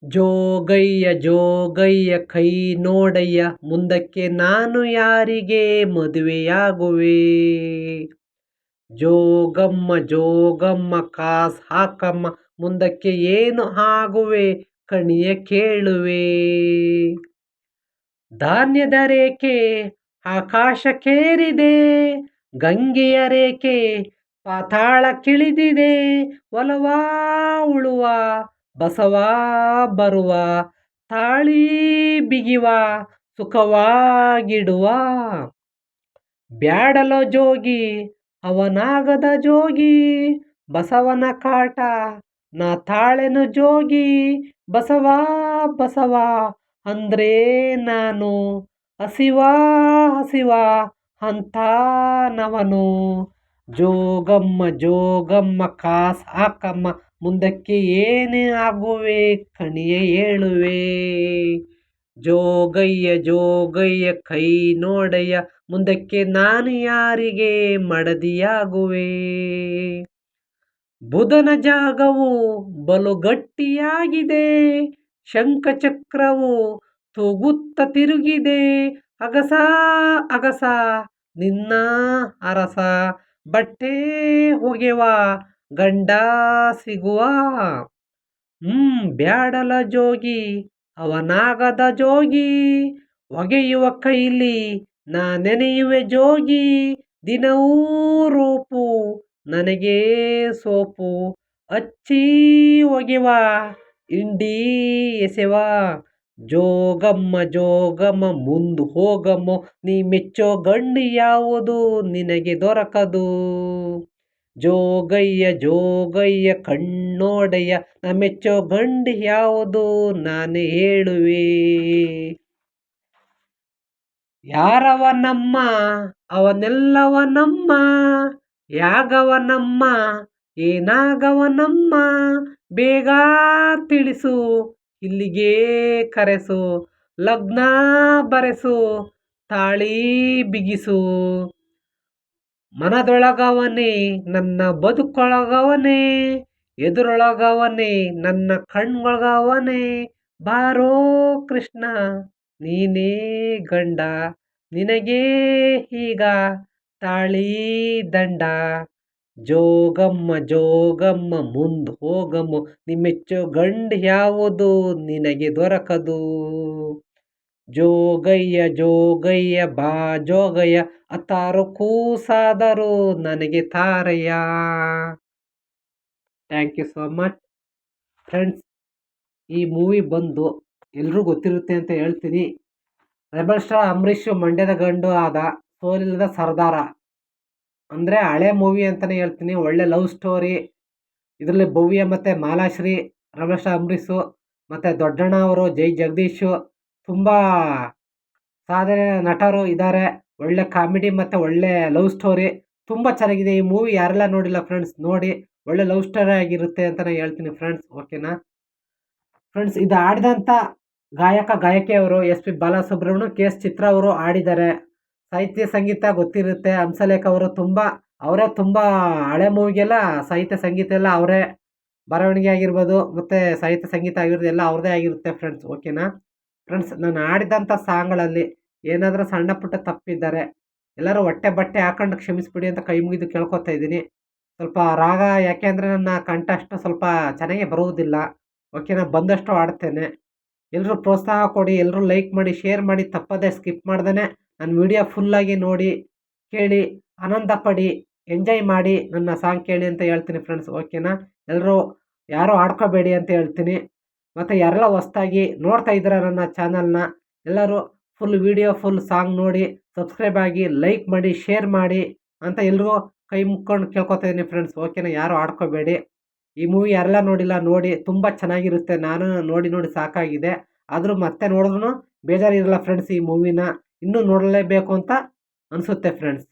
ಜೋಗಯ್ಯ ಜೋಗಯ್ಯ ಕೈ ನೋಡಯ್ಯ, ಮುಂದಕ್ಕೆ ನಾನು ಯಾರಿಗೆ ಮದುವೆಯಾಗುವೆ. ಜೋಗಮ್ಮ ಜೋಗಮ್ಮ ಕಾಸ್ ಹಾಕಮ್ಮ, ಮುಂದಕ್ಕೆ ಏನು ಆಗುವೆ ಕಣಿಯ ಕೇಳುವೆ. ಧಾನ್ಯದ ರೇಖೆ ಆಕಾಶಕ್ಕೇರಿದೆ, ಗಂಗೆಯ ರೇಖೆ ಪಾತಾಳ ಕಿಳಿದಿದೆ. ಒಲವ ಉಳುವ ಬಸವ ಬರುವ, ತಾಳಿ ಬಿಗಿವ ಸುಖವಾಗಿಡುವ. ಬ್ಯಾಡಲೋ ಜೋಗಿ ಅವನಾಗದ ಜೋಗಿ, ಬಸವನ ಕಾಟ ನಾ ತಾಳೆನು ಜೋಗಿ. ಬಸವ ಬಸವ ಅಂದ್ರೆ ನಾನು ಹಸಿವ ಹಸಿವ ಅಂತ ನವನು. ಜೋಗಮ್ಮ ಜೋಗಮ್ಮ ಕಾಸ್ ಹಾಕಮ್ಮ, ಮುಂದಕ್ಕೆ ಏನೇ ಆಗುವೆ ಕಣಿಯ ಹೇಳುವೆ. ಜೋಗಯ್ಯ ಜೋಗಯ್ಯ ಕೈ ನೋಡಯ್ಯ, ಮುಂದಕ್ಕೆ ನಾನು ಯಾರಿಗೆ ಮಡದಿಯಾಗುವೆ. ಬುಧನ ಜಾಗವು ಬಲು ಗಟ್ಟಿಯಾಗಿದೆ, ಶಂಖಚಕ್ರವು ತೂಗುತ್ತ ತಿರುಗಿದೆ. ಅಗಸ ಅಗಸ ನಿನ್ನ ಅರಸ, ಬಟ್ಟೆ ಒಗೆವ ಗಂಡ ಸಿಗುವ. ಬ್ಯಾಡಲ ಜೋಗಿ ಅವನಾಗದ ಜೋಗಿ, ಒಗೆಯುವ ಕೈಲಿ ನಾ ನೆನೆಯುವೆ ಜೋಗಿ. ದಿನವೂ ರೂಪು ನನಗೆ ಸೋಪು, ಹಚ್ಚಿ ಒಗೆವ ಇಂಡಿ ಎಸೆವ. ಜೋಗಮ್ಮ ಜೋಗಮ್ಮ ಮುಂದು ಹೋಗಮ್ಮ, ನೀ ಮೆಚ್ಚೋ ಗಂಡು ಯಾವುದು ನಿನಗೆ ದೊರಕದು. ಜೋಗಯ್ಯ ಜೋಗಯ್ಯ ಕಣ್ಣೋಡಯ್ಯ, ನಾ ಮೆಚ್ಚೋ ಗಂಡು ಯಾವುದು ನಾನು ಹೇಳುವೆ. ಯಾರವನಮ್ಮ ಅವನೆಲ್ಲವನಮ್ಮ, ಯಾಗವನಮ್ಮ ಏನಾಗವನಮ್ಮ. ಬೇಗ ತಿಳಿಸು ಇಲ್ಲಿಗೆ ಕರೆಸು, ಲಗ್ನ ಬರೆಸು ತಾಳಿ ಬಿಗಿಸು. ಮನದೊಳಗವನೇ ನನ್ನ ಬದುಕೊಳಗವನೇ, ಎದುರೊಳಗವನೇ ನನ್ನ ಕಣ್ಗೊಳಗವನೇ. ಬಾರೋ ಕೃಷ್ಣ ನೀನೇ ಗಂಡ, ನಿನಗೆ ಈಗ ತಾಳಿ ದಂಡ. ಜೋಗಮ್ಮ ಜೋಗಮ್ಮ ಮುಂದು ಹೋಗಮ್ಮ, ನಿಮ್ಮೆಚ್ಚೋ ಗಂಡು ಯಾವುದು ನಿನಗೆ ದೊರಕದು. ಜೋಗಯ್ಯ ಜೋಗಯ್ಯ ಬಾ ಜೋಗಯ್ಯ, ಹತ್ತಾರು ಕೂಸಾದರೂ ನನಗೆ ತಾರಯ್ಯ. Thank you so much friends. ಈ ಮೂವಿ ಬಂದು ಎಲ್ರೂ ಗೊತ್ತಿರುತ್ತೆ ಅಂತ ಹೇಳ್ತೀನಿ. ರೆಬಲ್ ಸ್ಟಾರ್ ಅಂಬರೀಷ್ ಮಂಡ್ಯದ ಗಂಡು ಆದ, ಸೋಲಿಲ್ಲದ ಸರ್ದಾರ ಅಂದರೆ ಹಳೆ ಮೂವಿ ಅಂತಲೇ ಹೇಳ್ತೀನಿ. ಒಳ್ಳೆ ಲವ್ ಸ್ಟೋರಿ. ಇದರಲ್ಲಿ ಭವ್ಯ ಮತ್ತು ಮಾಲಾಶ್ರೀ, ರೆಬಲ್ ಸ್ಟಾರ್ ಅಂಬರೀಷು ಮತ್ತು ದೊಡ್ಡಣ್ಣ ಅವರು, ಜೈ ಜಗದೀಶು, ತುಂಬ ಸಾಧನೆ ನಟರು ಇದ್ದಾರೆ. ಒಳ್ಳೆ ಕಾಮಿಡಿ ಮತ್ತು ಒಳ್ಳೆ ಲವ್ ಸ್ಟೋರಿ, ತುಂಬ ಚೆನ್ನಾಗಿದೆ ಈ ಮೂವಿ. ಯಾರೆಲ್ಲ ನೋಡಿಲ್ಲ ಫ್ರೆಂಡ್ಸ್ ನೋಡಿ, ಒಳ್ಳೆ ಲವ್ ಸ್ಟೋರಿ ಆಗಿರುತ್ತೆ ಅಂತಲೇ ಹೇಳ್ತೀನಿ ಫ್ರೆಂಡ್ಸ್. ಓಕೆನಾ ಫ್ರೆಂಡ್ಸ್, ಇದು ಆಡಿದಂಥ ಗಾಯಕಿಯವರು S P Balasubrahmanya, K S Chitra ಅವರು ಆಡಿದ್ದಾರೆ. ಸಾಹಿತ್ಯ ಸಂಗೀತ ಗೊತ್ತಿರುತ್ತೆ, ಹಂಸಲೇಖ ಅವರು ಅವರೇ ತುಂಬ ಹಳೆ ಮೂವಿಗೆಲ್ಲ ಸಾಹಿತ್ಯ ಸಂಗೀತ ಎಲ್ಲ ಅವರೇ. ಬರವಣಿಗೆ ಆಗಿರ್ಬೋದು ಮತ್ತು ಸಾಹಿತ್ಯ ಸಂಗೀತ ಆಗಿರೋದು ಎಲ್ಲ ಅವ್ರದ್ದೇ ಆಗಿರುತ್ತೆ ಫ್ರೆಂಡ್ಸ್. ಓಕೆನಾ ಫ್ರೆಂಡ್ಸ್, ನಾನು ಆಡಿದಂಥ ಸಾಂಗ್ಗಳಲ್ಲಿ ಏನಾದರೂ ಸಣ್ಣ ಪುಟ್ಟ ತಪ್ಪಿದ್ದಾರೆ ಎಲ್ಲರೂ ಹೊಟ್ಟೆ ಬಟ್ಟೆ ಹಾಕೊಂಡು ಕ್ಷಮಿಸ್ಬಿಡಿ ಅಂತ ಕೈ ಮುಗಿದು ಕೇಳ್ಕೊತಾ ಇದ್ದೀನಿ. ಸ್ವಲ್ಪ ರಾಗ, ಯಾಕೆಂದರೆ ನನ್ನ ಕಂಠ ಅಷ್ಟು ಸ್ವಲ್ಪ ಚೆನ್ನಾಗಿ ಬರುವುದಿಲ್ಲ. ಓಕೆನಾ, ಬಂದಷ್ಟು ಆಡ್ತೇನೆ. ಎಲ್ಲರೂ ಪ್ರೋತ್ಸಾಹ ಕೊಡಿ, ಎಲ್ಲರೂ ಲೈಕ್ ಮಾಡಿ, ಶೇರ್ ಮಾಡಿ, ತಪ್ಪದೇ ಸ್ಕಿಪ್ ಮಾಡ್ದೇ ನನ್ನ ವಿಡಿಯೋ ಫುಲ್ಲಾಗಿ ನೋಡಿ, ಕೇಳಿ, ಆನಂದ ಪಡಿ, ಎಂಜಾಯ್ ಮಾಡಿ ನನ್ನ ಸಾಂಗ್ ಕೇಳಿ ಅಂತ ಹೇಳ್ತೀನಿ ಫ್ರೆಂಡ್ಸ್. ಓಕೆನಾ, ಎಲ್ಲರೂ ಯಾರೂ ಆಡ್ಕೋಬೇಡಿ ಅಂತ ಹೇಳ್ತೀನಿ. ಮತ್ತು ಯಾರೆಲ್ಲ ಹೊಸ್ದಾಗಿ ನೋಡ್ತಾ ಇದ್ದೀರ ನನ್ನ ಚಾನಲ್ನ, ಎಲ್ಲರೂ ಫುಲ್ ವಿಡಿಯೋ ಫುಲ್ ಸಾಂಗ್ ನೋಡಿ, ಸಬ್ಸ್ಕ್ರೈಬ್ ಆಗಿ, ಲೈಕ್ ಮಾಡಿ, ಶೇರ್ ಮಾಡಿ ಅಂತ ಎಲ್ರಿಗೂ ಕೈ ಮುಕ್ಕೊಂಡು ಕೇಳ್ಕೊತಾ ಇದ್ದೀನಿ ಫ್ರೆಂಡ್ಸ್. ಓಕೆನಾ, ಯಾರು ಆಡ್ಕೋಬೇಡಿ. ಈ ಮೂವಿ ಯಾರೆಲ್ಲ ನೋಡಿಲ್ಲ ನೋಡಿ, ತುಂಬ ಚೆನ್ನಾಗಿರುತ್ತೆ. ನಾನು ನೋಡಿ ನೋಡಿ ಸಾಕಾಗಿದೆ. ಆದರೂ ಮತ್ತೆ ನೋಡಿದ್ರೂ ಬೇಜಾರಿರಲ್ಲ ಫ್ರೆಂಡ್ಸ್. ಈ ಮೂವಿನ ಇನ್ನೂ ನೋಡಲೇಬೇಕು ಅಂತ ಅನಿಸುತ್ತೆ ಫ್ರೆಂಡ್ಸ್.